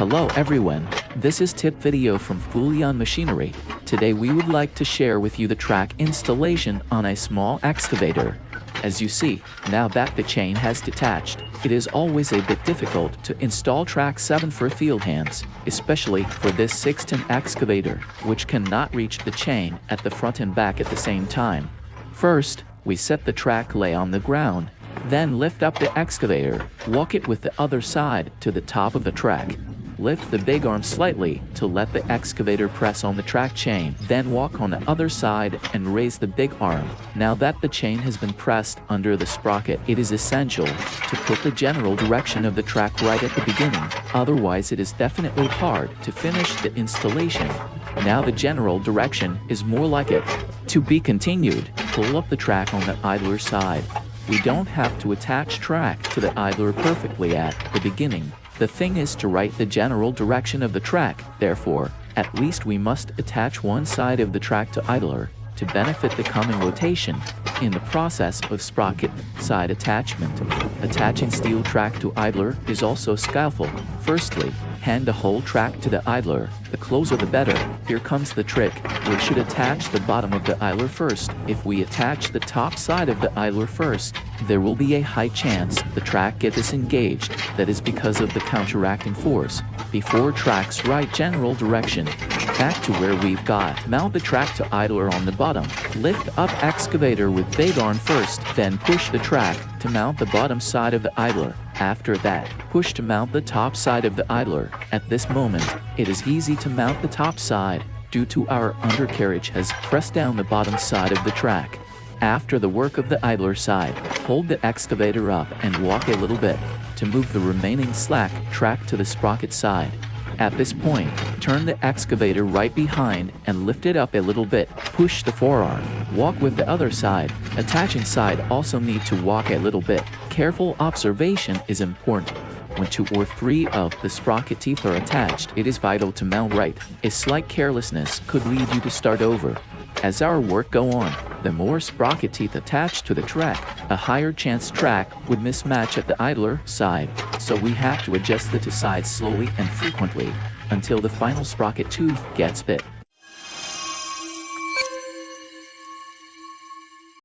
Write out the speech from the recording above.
Hello everyone, this is tip video from Fulian Machinery. Today we would like to share with you the track installation on a small excavator. As you see, now that the chain has detached, it is always a bit difficult to install track 7 for field hands, especially for this 6-ton excavator, which cannot reach the chain at the front and back at the same time. First, we set the track lay on the ground, then lift up the excavator, walk it with the other side to the top of the track. Lift the big arm slightly to let the excavator press on the track chain, then walk on the other side and raise the big arm. Now that the chain has been pressed under the sprocket, it is essential to put the general direction of the track right at the beginning, otherwise it is definitely hard to finish the installation. Now the general direction is more like it. To be continued, pull up the track on the idler side. We don't have to attach track to the idler perfectly at the beginning. The thing is to write the general direction of the track, therefore, at least we must attach one side of the track to idler to benefit the coming rotation. In the process of sprocket side attachment, attaching steel track to idler is also skillful. Firstly, hand the whole track to the idler. The closer the better. Here comes the trick. We should attach the bottom of the idler first. If we attach the top side of the idler first, there will be a high chance the track gets disengaged. That is because of the counteracting force. Before track's right general direction, back to where we've got. Mount the track to idler on the bottom. Lift up excavator with big arm first, then push the track to mount the bottom side of the idler. After that, push to mount the top side of the idler. At this moment, it is easy to mount the top side, due to our undercarriage has pressed down the bottom side of the track. After the work of the idler side, hold the excavator up and walk a little bit to move the remaining slack track to the sprocket side. At this point, turn the excavator right behind and lift it up a little bit. Push the forearm. Walk with the other side. Attaching side also need to walk a little bit. Careful observation is important. When 2 or 3 of the sprocket teeth are attached, it is vital to mount right. A slight carelessness could lead you to start over. As our work go on, the more sprocket teeth attached to the track, a higher chance track would mismatch at the idler side, so we have to adjust the two sides slowly and frequently until the final sprocket tooth gets fit.